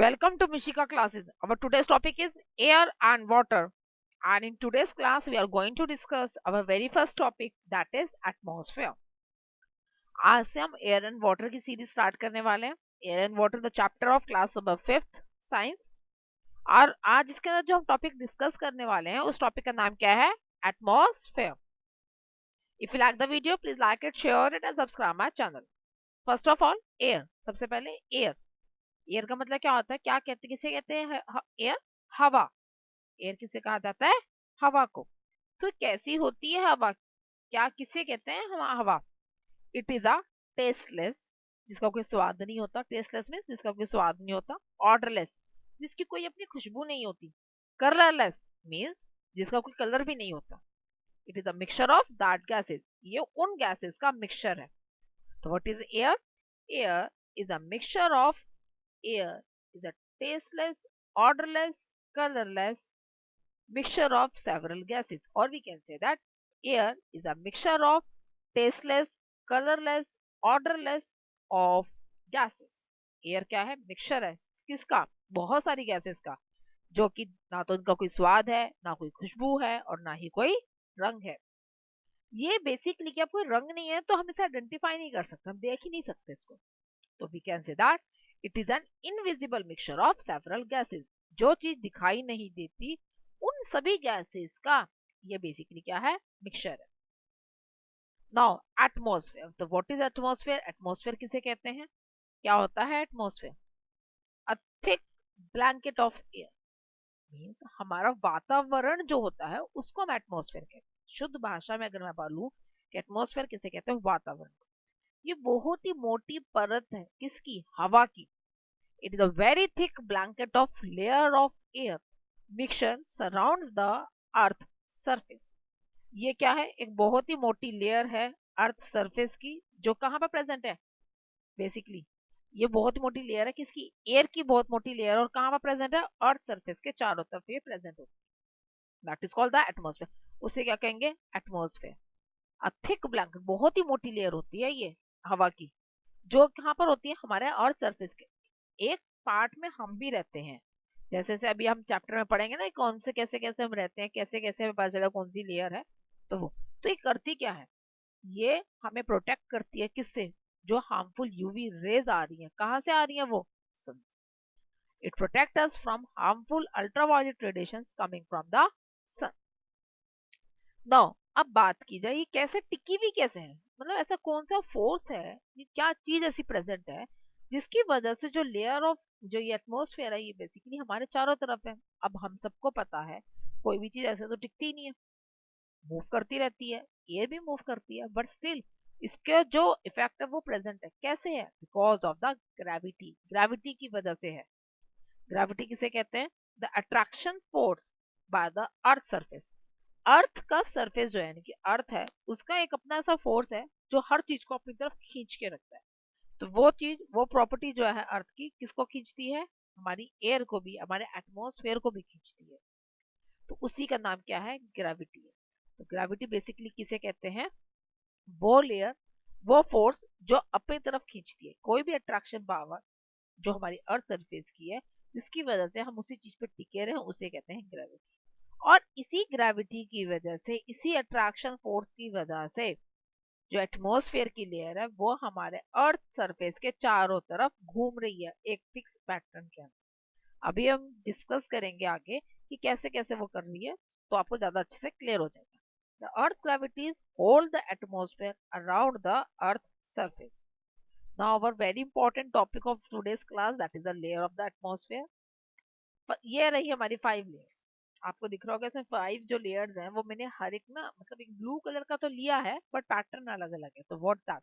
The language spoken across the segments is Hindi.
Welcome to Mishika classes. Our today's topic is air and water. And in today's class, we are going to discuss our very first topic that is atmosphere. आज से हम एयर एंड वाटर की सीरीज स्टार्ट करने वाले हैं. Air and water the chapter of class number 5th science. और आज इसके अंदर जो हम टॉपिक डिस्कस करने वाले हैं उस टॉपिक का नाम क्या है? Atmosphere. If you like the video please like it, share it and subscribe my channel. First of all air. सबसे पहले एयर. एयर का मतलब क्या होता है? क्या कहते हैं, किसे कहते हैं? एयर, हवा. एयर किसे कहा जाता है? हवा को. तो कैसी होती है हवा? क्या किसे कहते हैं हम हवा? इट इज अ टेस्टलेस, जिसका कोई स्वाद नहीं होता. टेस्टलेस मीन्स जिसका कोई स्वाद नहीं होता. ऑर्डरलेस, जिसकी कोई अपनी खुशबू नहीं होती. कलरलेस मीन्स जिसका कोई कलर भी नहीं होता. It is a mixture of that gases. ये उन गैसेस का मिक्सचर है. तो what is air? Air is a mixture of. Air is a tasteless, orderless, colorless mixture of several gases, or we can say that air is a mixture of tasteless, colorless, odorless of gases. Air क्या है? मिक्सचर है. किसका? बहुत सारी गैसेस का, जो कि ना तो इनका कोई स्वाद है, ना कोई खुशबू है, और ना ही कोई रंग है. ये बेसिकली क्या, कोई रंग नहीं है तो हम इसे आइडेंटिफाई नहीं कर सकते, हम देख ही नहीं सकते इसको. तो we can say that it is an invisible mixture of several gases. जो चीज दिखाई नहीं देती उन सभी गैसेस का ये बेसिकली क्या है? मिक्सचर है. Now atmosphere. तो व्हाट इज एटमॉस्फेयर? एटमॉस्फेयर किसे कहते हैं? क्या होता है atmosphere? A thick blanket of air. Means हमारा वातावरण जो होता है उसको हम एटमॉस्फेयर कहते हैं. शुद्ध भाषा में अगर मैं बोलूं कि एटमॉस्फेयर किसे कहते हैं? वातावरण. ये बहुत ही मोटी परत है. किसकी? हवा की. It is a very thick blanket of layer of air mixture surrounds the earth surface. ये क्या है? एक बहुत ही मोटी लेयर है अर्थ सरफेस की, जो कहाँ पर प्रेजेंट है? बेसिकली ये बहुत ही मोटी लेयर है. किसकी? एयर की बहुत मोटी लेयर. और कहाँ पर प्रेजेंट है? अर्थ सरफेस के चारों तरफ ये प्रेजेंट होती है. That is called the atmosphere. उसे क्या कहेंगे? एटमॉस्फेयर. अ थिक ब्लैंकेट, बहुत ही मोटी लेयर होती है ये हवा की, जो कहाँ पर होती है? हमारे अर्थ सरफेस के एक पार्ट में हम भी रहते हैं. जैसे जैसे अभी हम चैप्टर में पढ़ेंगे ना, कौन से कैसे कैसे हम रहते हैं, कैसे कैसे हमें पता चला कौन सी लेयर है. तो वो, तो ये करती क्या है? ये हमें प्रोटेक्ट करती है. किससे? जो हार्मफुल यूवी रेज आ रही है. कहाँ से आ रही है वो? Sun. It protect us from harmful ultraviolet radiations coming from the sun. Now अब बात की जाए ये कैसे टिकी हुई कैसे है, मतलब ऐसा कौन सा फोर्स है, ये क्या चीज ऐसी प्रेजेंट है जिसकी वजह से जो लेयर ऑफ, जो ये एटमॉस्फेयर है, ये बेसिकली हमारे चारों तरफ है. अब हम सबको पता है कोई भी चीज ऐसे तो टिकती ही नहीं है, मूव करती रहती है. एयर भी मूव करती है, बट स्टिल इसके जो इफेक्ट है वो प्रेजेंट है. कैसे है? Because of the gravity. Gravity की वजह से है. ग्रेविटी किसे कहते हैं? The attraction force by the earth surface. Earth का सरफेस जो है, यानी कि अर्थ है, उसका एक अपना ऐसा फोर्स है जो हर चीज को अपनी तरफ खींच के रखता है. तो वो चीज, वो प्रॉपर्टी जो है अर्थ की, किसको खींचती है? हमारी एयर को भी, हमारे एटमॉस्फेयर को भी खींचती है. तो उसी का नाम क्या है? ग्रेविटी है. तो ग्रेविटी बेसिकली किसे कहते हैं? वो लेयर, वो फोर्स जो अपनी तरफ खींचती है. कोई भी अट्रैक्शन पावर जो हमारी अर्थ सरफेस की है, जिसकी वजह से हम उसी चीज पे टिके रहे, उसे कहते हैं ग्रेविटी. और इसी ग्रेविटी की वजह से, इसी अट्रैक्शन फोर्स की वजह से जो एटमॉस्फेयर की लेयर है वो हमारे अर्थ सरफेस के चारों तरफ घूम रही है एक फिक्स पैटर्न के अंदर. अभी हम डिस्कस करेंगे आगे कि कैसे कैसे वो कर रही है, तो आपको ज्यादा अच्छे से क्लियर हो जाएगा. The earth gravities hold the atmosphere around the earth surface. Now our very important topic of today's class, that is the layer of the atmosphere. ये रही हमारी 5 लेयर्स. आपको दिख रहा होगा इसमें 5 जो लेयर्स हैं वो मैंने हर एक ना, मतलब एक ब्लू कलर का तो लिया है बट पैटर्न अलग अलग है. तो व्हाट दैट,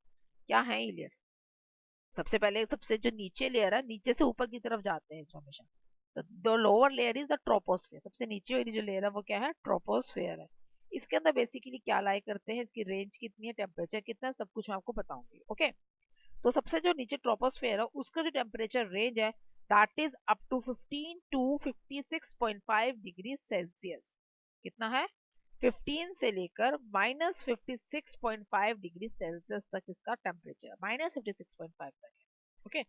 क्या है ये लेयर्स? सबसे पहले सबसे जो नीचे लेयर है, नीचे से ऊपर की तरफ जाते हैं इसमें हमेशा. तो the lower layer is the troposphere. सबसे नीचे वाली जो लेयर है वो क्या है? ट्रोपोस्फेयर है. इसके अंदर बेसिकली क्या लाई करते हैं, इसकी रेंज कितनी है, टेम्परेचर कितना है, सब कुछ मैं आपको बताऊंगी. ओके. तो सबसे जो नीचे ट्रोपोस्फेयर है उसका जो टेम्परेचर रेंज है, that is up to 15 to 56.5 degree Celsius. कितना है? 15 से लेकर -56.5 डिग्री सेल्सियस तक इसका टेम्परेचर, -56.5 तक है. ओके.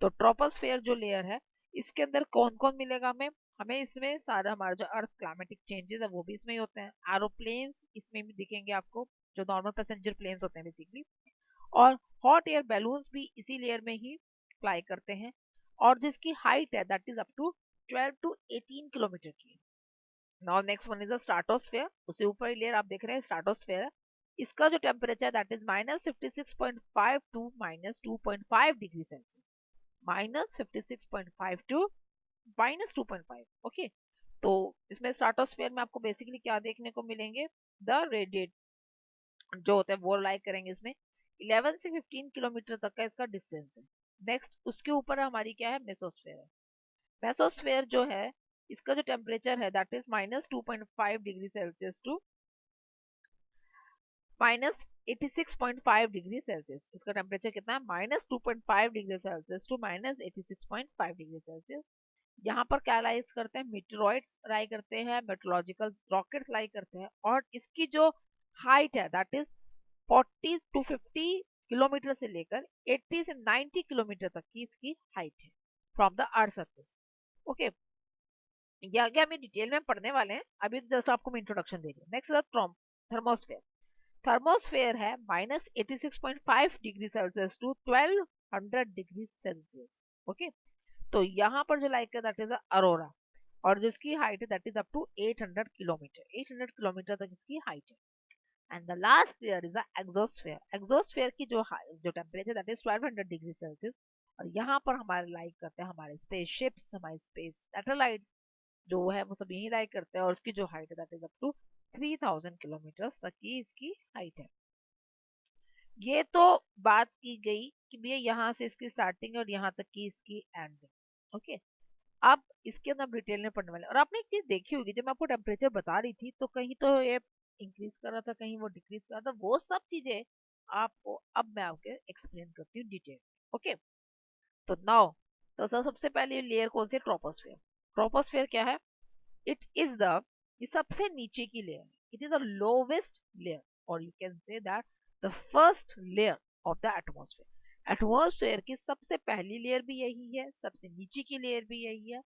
तो ट्रोपोस्फेयर जो लेयर है, इसके अंदर कौन कौन मिलेगा हमें? हमें इसमें सारा हमारा जो अर्थ क्लाइमेटिक चेंजेस है वो भी इसमें ही होते हैं, एरोप्लेन्स इसमें भी दिखेंगे आपको, जो नॉर्मल पैसेंजर प्लेन्स होते हैं बेसिकली, और हॉट एयर बैलून्स भी इसी लेयर में ही फ्लाई करते हैं, और जिसकी हाइट है that is up to 12 to 18 kilometre की। Now next one is the stratosphere, उससे ऊपर ही लेयर आप देख रहे हैं स्ट्राटोस्फेयर है। इसका जो temperature that is -56.5 to -2.5 degree Celsius, -56.5 to -2.5। Okay, तो इसमें स्ट्राटोस्फेयर में आपको बेसिकली क्या देखने को मिलेंगे? द रेडिएट जो होता है वो लाइक करेंगे इसमें, 11 से 15 किलोमीटर तक का इसका डिस्टेंस है। नेक्स्ट उसके ऊपर हमारी क्या है? मेसोस्फेयर है। मेसोस्फेयर जो है इसका जो टेम्परेचर है that is -2.5 degree Celsius to -86.5 degree Celsius. इसका टेम्परेचर कितना है? -2.5 degree Celsius to -86.5 degree Celsius. यहाँ पर क्या लाइज करते हैं? मीटेरॉइड्स लाई करते हैं, मेट्रोलॉजिकल रॉकेट्स लाई करते हैं, और इसकी जो हाइट है दैट इज 40 टू 50 किलोमीटर से लेकर 80 से 90 किलोमीटर तक की इसकी हाइट है from the earth surface. Okay, ये आगे हम डिटेल में पढ़ने वाले हैं, अभी जस्ट आपको मैं इंट्रोडक्शन दे रही हूँ। Next thermosphere. थर्मोस्फेयर है -86.5 degree Celsius to 1200 degree Celsius. Okay, तो यहाँ पर जो लाइक है दैट इज अरोरा, और जिसकी हाइट है that is up to 800 kilometre, 800 kilometre तक इसकी हाइट है। And the last layer is exosphere. Exosphere की जो temperature that is 1200 degree Celsius, और यहाँ पर हमारे लाइक करते हैं हमारे स्पेस शिप्स, हमारे स्पेस सैटेलाइट्स जो है वो सब यही लाइक करते हैं, और उसकी जो हाइट है that is up to 3000 kilometre तक की इसकी हाइट है। ये तो बात की गई कि भैया यहाँ से इसकी स्टार्टिंग और यहाँ तक की इसकी एंडिंग। ओके, अब इसके अंदर हम डिटेल में पढ़ने वाले हैं। और आपने एक चीज देखी होगी, जब मैं आपको टेम्परेचर बता रही थी तो कहीं तो ये इंक्रीज कर रहा था, कहीं वो डिक्रीज कर रहा था, वो सब चीजें आपको अब मैं आपके एक्सप्लेन करती हूँ डिटेल। ओके, तो नाउ तो सबसे पहले लेयर कौन सी? ट्रोपोस्फेयर। ट्रोपोस्फेयर क्या है? इट इज द, ये सबसे नीचे की layer, it is the lowest layer, और you can say that the first layer of the atmosphere. Atmosphere की सबसे पहली लेयर भी यही है, सबसे नीचे की लेयर भी यही है,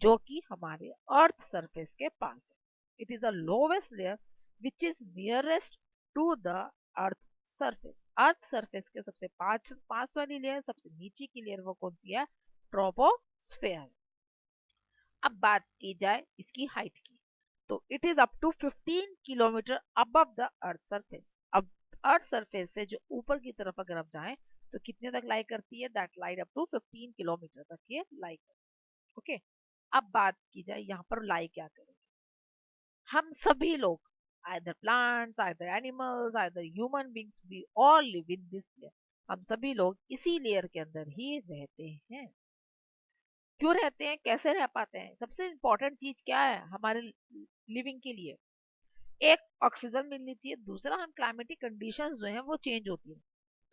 जो कि हमारे अर्थ सरफेस के पास है। It is the lowest layer which is nearest to the earth surface. Earth surface के सबसे पास वाली लेयर, सबसे नीचे की लेयर वो कौन सी है? ट्रोपोस्फेयर। अब बात की जाए इसकी हाइट की, तो it is up to 15 kilometre above the earth surface. अब अर्थ सरफेस से जो ऊपर की तरफ अगर आप जाएं तो कितने तक लाई करती है? That light up to 15 kilometre तक ये लाई करती है। ओके, अब बात की जाए यहाँ पर लाई क्या करेंगे? हम सभी लोग, either plants, either animals, either human beings, we all live in this layer। हम सभी लोग इसी लेयर के अंदर ही रहते हैं। क्यों रहते हैं? कैसे रह पाते हैं? सबसे इंपॉर्टेंट चीज क्या है हमारे लिविंग के लिए? एक, ऑक्सीजन मिलनी चाहिए, दूसरा हम क्लाइमेटिक कंडीशंस जो हैं वो चेंज होती है,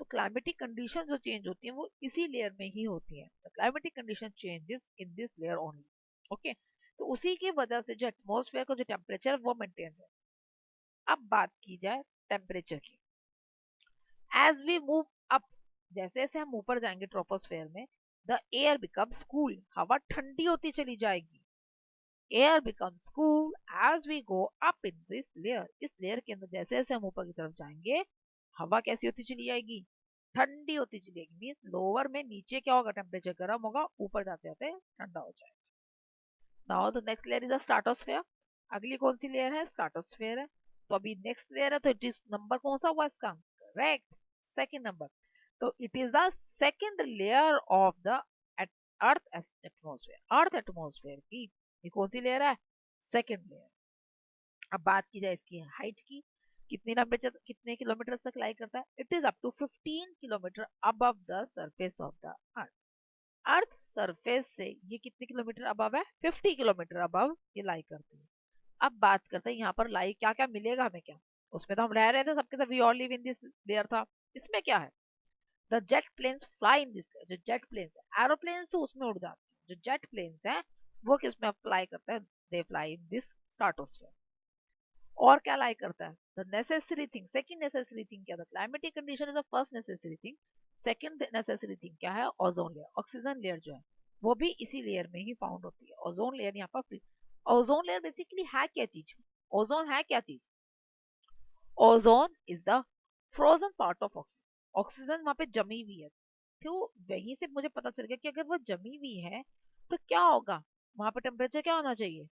तो क्लाइमेटिक कंडीशन जो चेंज होती है वो इसी लेयर में ही होती है। Climatic condition changes in this layer only. Okay, तो उसी की वजह से जो एटमॉस्फेयर का जो टेम्परेचर है वो मेंटेन है। अब बात की जाए टेम्परेचर की, एज वी मूव अप, जैसे जैसे हम ऊपर जाएंगे ट्रोपोस्फेयर में, द एयर बिकम्स कूल, हवा ठंडी होती चली जाएगी। Air becomes cool as we go up in this layer. इस लेयर के अंदर जैसे जैसे हम ऊपर की तरफ जाएंगे, हवा कैसी होती चली जाएगी? ठंडी होती चली जाएगी। मीन्स लोअर में नीचे क्या होगा? टेम्परेचर गर्म होगा, ऊपर जाते जाते ठंडा हो जाएगा। Now the next layer is the stratosphere. अगली कौन सी लेयर है? स्ट्राटोस्फेयर है। तो अभी नेक्स्ट लेयर है, तो इट इज नंबर कौन सा हुआ इसका? Correct, second number. तो it is the second layer of the earth atmosphere. Earth atmosphere की ये कौन सी लेयर है? Second layer. अब बात की जाए इसकी हाइट की, कितनी टेम्परेचर कितने किलोमीटर तक लाई करता है? It is up to 15 kilometre above the surface of the earth. Earth surface से ये कितने किलोमीटर अबव है? 50 किलोमीटर अबव ये लाई करती है। अब बात करते हैं यहाँ पर लाई क्या क्या मिलेगा हमें? क्या उसमें तो हम रह रहे थे सबके सब, we all live in this layer था। इसमें क्या है? The jet planes fly in this layer. जो जेट प्लेन्स है, एरोप्लेन्स तो उसमें उड़ जाते हैं, जो जेट प्लेन्स है वो किस में फ्लाई करते हैं? They fly in this stratosphere. और क्या लाई करता है? The necessary thing, second necessary thing क्या? The climatic condition is the first necessary thing. Second necessary thing क्या है? ओजोन लेयर, ऑक्सीजन लेयर जो है वो भी इसी लेयर में ही फाउंड होती है। ओजोन लेयर यहाँ पर, ओजोन लेयर बेसिकली है क्या चीज? ओजोन है क्या चीज? Ozone is the frozen part of oxygen. Oxygen वहां पे जमी हुई है, तो वहीं से मुझे पता चल गया कि अगर वो जमी हुई है तो क्या होगा, वहां पर टेम्परेचर क्या होना चाहिए?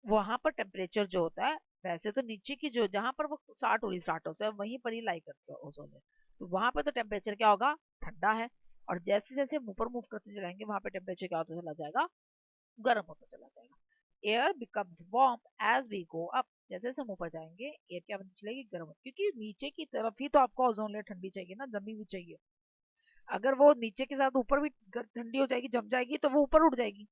वहां पर टेम्परेचर जो होता है, वैसे तो नीचे की जो जहां पर वो स्टार्ट हो रही स्टार्ट से वहीं पर ही लाई करती है ओजोन लेयर, तो वहां पर तो टेम्परेचर क्या होगा, ठंडा है। और जैसे जैसे हम ऊपर मूव करते चलाएंगे वहां पर टेम्परेचर क्या होता चला जाएगा, गर्म होता चला जाएगा। Air becomes warm as we go up. जैसे जैसे हम ऊपर जाएंगे एयर क्या बनती चलेगी, गर्म होती, क्योंकि नीचे की तरफ ही तो आपको ओजोन लेयर ठंडी चाहिए ना, जमी हुई चाहिए। अगर वो नीचे के साथ ऊपर भी ठंडी हो जाएगी, जम जाएगी, तो वो ऊपर उठ जाएगी,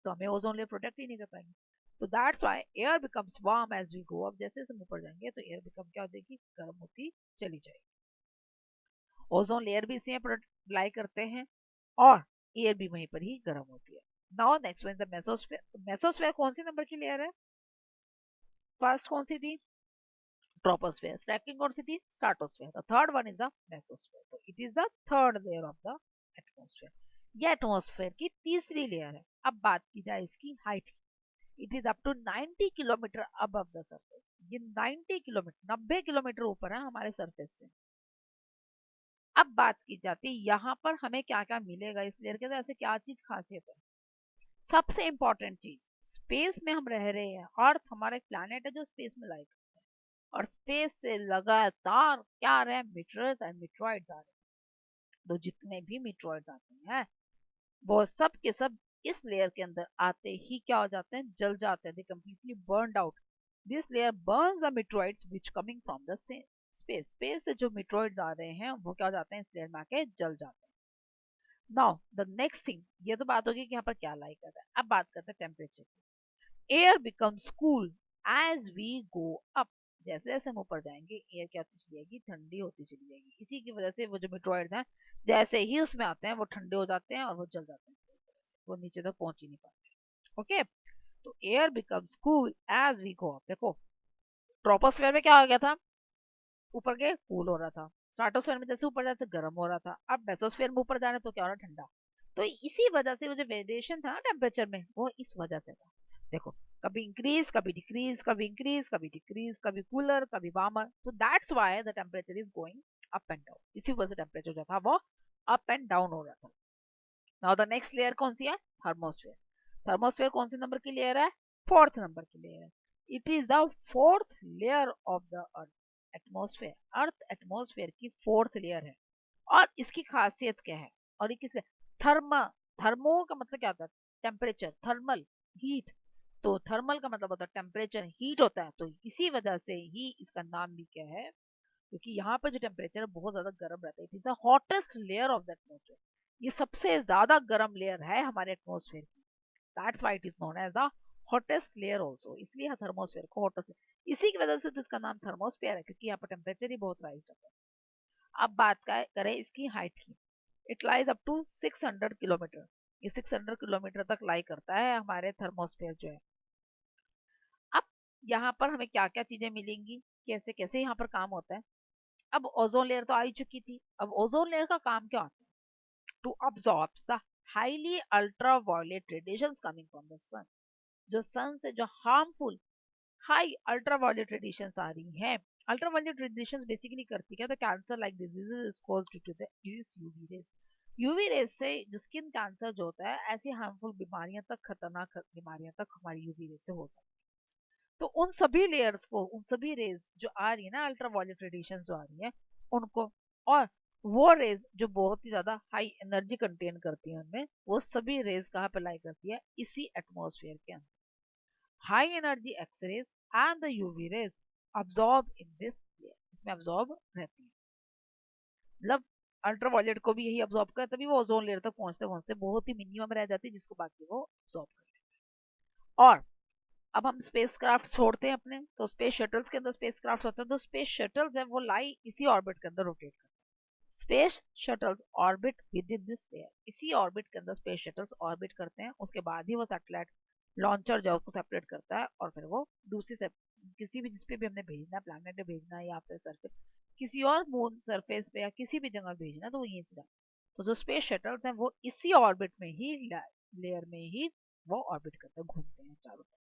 तो हमें ओजोन लेयर प्रोटेक्ट ही नहीं कर पाएंगे। तो that's why air becomes warm as we go up. जैसे जैसे हम ऊपर जाएंगे तो एयर बिकम क्या हो जाएगी, गर्म होती चली जाएगी। ओजोन लेयर भी इसी में लाई करते हैं और एयर भी वहीं पर ही गर्म होती है। Now next one the mesosphere. Mesosphere कौन सी नंबर की लेयर है? फर्स्ट कौन सी थी? ट्रोपोस्फेयर। सेकंड कौन सी थी? Stratosphere. The third one is the mesosphere. तो it is the third layer of the atmosphere. ये एटमॉस्फेयर की तीसरी लेयर है। अब बात की जाए इसकी हाइट की, it is up to 90 kilometre above the surface. ये 90 किलोमीटर, 90 किलोमीटर ऊपर है हमारे सरफेस से। अब बात की जाती है यहाँ पर हमें क्या क्या मिलेगा इस लेयर के अंदर, ऐसे क्या चीज खासियत है। सबसे इंपॉर्टेंट चीज, स्पेस में हम रह रहे हैं, अर्थ हमारा एक प्लैनेट है जो स्पेस में लाइक, और स्पेस से लगातार क्या आ रहे हैं, मीटर्स एंड मीटरॉइड्स आ रहे हैं। तो जितने भी मीटरॉइड्स आते हैं वो सब के सब इस लेयर के अंदर आते ही क्या हो जाते हैं, जल जाते हैं। They completely burned out. This layer burns the meteoroids which coming from the space. Space से जो मीटरॉइड्स आ रहे हैं वो क्या हो जाते हैं, इस लेयर में आके जल जाते हैं। नाउ द नेक्स्ट थिंग, ये तो बात होगी कि यहाँ पर क्या लाई कर रहा है। अब बात करते हैं टेम्परेचर की। Air becomes cool as we go up. जैसे जैसे हम ऊपर जाएंगे एयर क्या होती चली जाएगी, ठंडी होती चली जाएगी। इसी की वजह से वो जो मीटरॉइड्स हैं जैसे ही उसमें आते हैं वो ठंडे हो जाते हैं और वो जल जाते हैं, वो नीचे तक पहुंच ही नहीं पाते। ओके, तो air becomes cool as we go up. देखो ट्रोपोस्फेयर में क्या हो गया था, ऊपर के कूल हो रहा था, स्ट्रेटोस्फेयर में जैसे ऊपर जाते गर्म हो रहा था, अब मेसोस्फेयर में ऊपर जाने तो क्या हो रहा है, ठंडा। तो इसी वजह से वो जो वेरिएशन था ना टेम्परेचर में, वो इस वजह से था। देखो कभी इंक्रीज कभी डिक्रीज, कभी इंक्रीज कभी डिक्रीज, कभी कूलर कभी वार्मर। तो that's why the temperature is going up and down. इसी वजह से टेम्परेचर जो था वो अप एंड डाउन हो रहा था। नाउ द नेक्स्ट लेयर कौन सी है, थर्मोस्फेयर। थर्मोस्फेयर कौन सी नंबर की लेयर है, फोर्थ नंबर की लेयर है। It is the fourth layer of the earth. Atmosphere, earth atmosphere की फोर्थ लेयर है। और इसकी खासियत क्या है, और ये किस, थर्मा, थर्मो का मतलब क्या होता है, टेम्परेचर, थर्मल, हीट। तो थर्मल का मतलब होता है टेम्परेचर, हीट होता है, तो इसी वजह से ही इसका नाम भी क्या है, क्योंकि यहाँ पर जो टेम्परेचर है बहुत ज्यादा गर्म रहता है। It is the hottest layer of the atmosphere. ये सबसे ज्यादा गर्म लेयर है हमारे एटमॉस्फेयर की। That's why it is known as the hottest layer also. इसलिए थर्मोस्फेयर को हॉटेस्ट, इसी की वजह से तो इसका नाम थर्मोस्फेयर है, क्योंकि यहाँ पर टेम्परेचर ही बहुत राइज रहता है। अब बात करें इसकी हाइट की, it lies up to 600 kilometre. ये 600 किलोमीटर तक लाई करता है हमारे थर्मोस्फेयर जो है। अब यहाँ पर हमें क्या क्या चीजें मिलेंगी, कैसे कैसे यहाँ पर काम होता है। अब ओजोन लेयर तो आ ही चुकी थी, अब ओजोन लेयर का काम क्या होता है, to absorb the highly ultraviolet radiations coming from the sun. जो सन से जो हार्मफुल हाई अल्ट्रावायलेट रेडिएशंस आ रही हैं, अल्ट्रावायलेट रेडिएशंस बेसिकली करती क्या, तो cancer like diseases is caused due to the UV rays. UV rays से जो स्किन कैंसर जो होता है, ऐसी हार्मफुल बीमारियां तक, खतरनाक बीमारियां तक हमारी यूवी रेज से हो जाती है। तो उन सभी लेयर्स को, उन सभी रेज जो आ रही है ना, अल्ट्रावायलेट रेडिएशन जो आ रही है उनको, और वो रेज जो बहुत ही ज्यादा हाई एनर्जी कंटेन करती है उनमें, वो सभी रेज कहाँ पे लाई करती है, इसी एटमॉस्फेयर के अंदर। High energy X rays and the UV rays absorb in this layer, इसमें अब्सॉर्ब रहती है। मतलब अल्ट्रावायलेट को भी यही अब्सॉर्ब कर, तभी वो ओजोन लेयर तक पहुंचते पहुंचते बहुत ही मिनिमम रह जाती है, जिसको बाकी वो अब्सॉर्ब कर लेते हैं। और अब हम स्पेस क्राफ्ट छोड़ते हैं अपने, तो स्पेस शटल्स के अंदर स्पेस क्राफ्ट होते हैं, तो स्पेस शटल्स है वो लाई इसी ऑर्बिट के अंदर रोटेट करते हैं। Space shuttles orbit with in this layer, इसी ऑर्बिट के अंदर स्पेस शटल्स ऑर्बिट करते हैं। उसके बाद ही वो सैटेलाइट लॉन्चर जो उसको सेपरेट करता है, और फिर वो दूसरी से किसी भी, जिस पे भी हमने भेजना है, प्लैनेट पे भेजना है या फिर सरफेस किसी और मून सरफेस पे या किसी भी जगह भेजना है, तो वो यहीं से जाता है। तो जो स्पेस शटल्स हैं वो इसी ऑर्बिट में ही, लेयर में ही वो ऑर्बिट करते घूमते हैं चारों तरफ।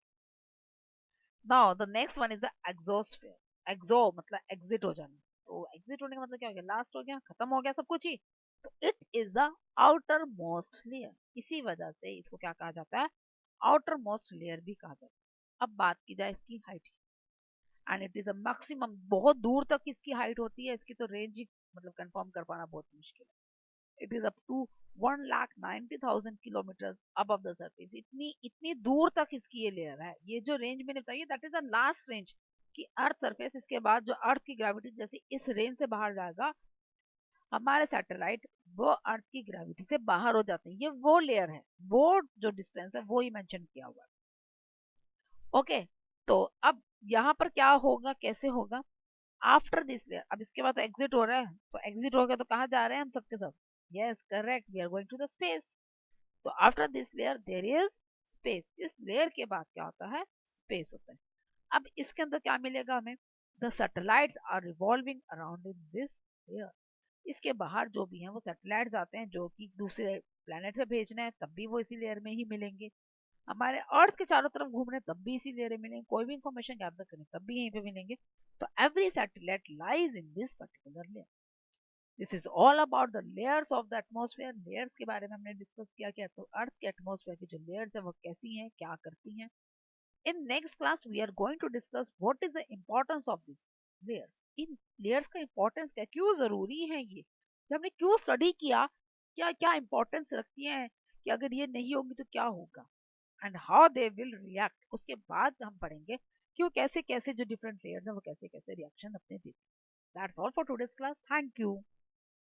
Now the next one is the exosphere. Exo मतलब एग्जिट हो जाना, तो एग्जिट होने का मतलब क्या हो गया, लास्ट हो गया, खत्म हो गया सब कुछ ही। तो it is the outer most layer, इसी वजह से इसको क्या कहा जाता है, आउटर मोस्ट लेयर भी कहा जाता है। अब बात की जाए इसकी height, and it is a maximum, बहुत दूर तक इसकी हाइट होती है, इसकी तो रेंज ही मतलब कंफर्म कर पाना बहुत मुश्किल है। It is up to 1,90,000 kilometre above the surface, इतनी इतनी दूर तक इसकी ये लेयर है। ये जो रेंज मैंने बताई that is the last range कि अर्थ सरफेस, इसके बाद जो अर्थ की ग्रेविटी जैसे इस रेंज से बाहर जाएगा हमारे सैटेलाइट, वो अर्थ की ग्रेविटी से बाहर हो जाते हैं। ये वो लेयर है, वो जो डिस्टेंस है वो ही मेंशन किया हुआ है। ओके, तो अब यहाँ पर क्या होगा, कैसे होगा, आफ्टर दिस लेयर, अब इसके बाद तो एग्जिट हो रहा है, तो एग्जिट हो गया तो कहाँ जा रहे हैं हम सबके सब, yes correct, we are going to the space. तो after this layer there is space, इस लेयर के बाद क्या होता है, स्पेस होता है। अब इसके अंदर क्या मिलेगा हमें, the satellites are revolving around in this layer. इसके बाहर जो भी हैं वो सैटेलाइट्स आते हैं जो कि दूसरे प्लेनेट से भेजने हैं, तब भी वो इसी लेयर में ही मिलेंगे। हमारे अर्थ के चारों तरफ घूम रहे तब भी इसी लेयर में मिलेंगे, कोई भी इंफॉर्मेशन गैदर करें तब भी यहीं पे मिलेंगे। तो every satellite lies in this particular layer. This is all about the layers of the atmosphere. Layers के बारे में हमने डिस्कस किया क्या, तो अर्थ के एटमॉस्फेयर की जो लेयर्स है वो कैसी हैं, क्या करती हैं। In next class we are going to discuss what is the importance of this layers. इन लेयर्स का इंपॉर्टेंस क्या, क्यों जरूरी है ये हमने क्यों स्टडी किया, क्या क्या इंपॉर्टेंस रखती हैं, कि अगर ये नहीं होगी तो क्या होगा, and how they will react. उसके बाद हम पढ़ेंगे कि वो कैसे कैसे जो डिफरेंट लेयर्स हैं वो कैसे कैसे रिएक्शन अपने देती हैं। That's all for today's class, thank you.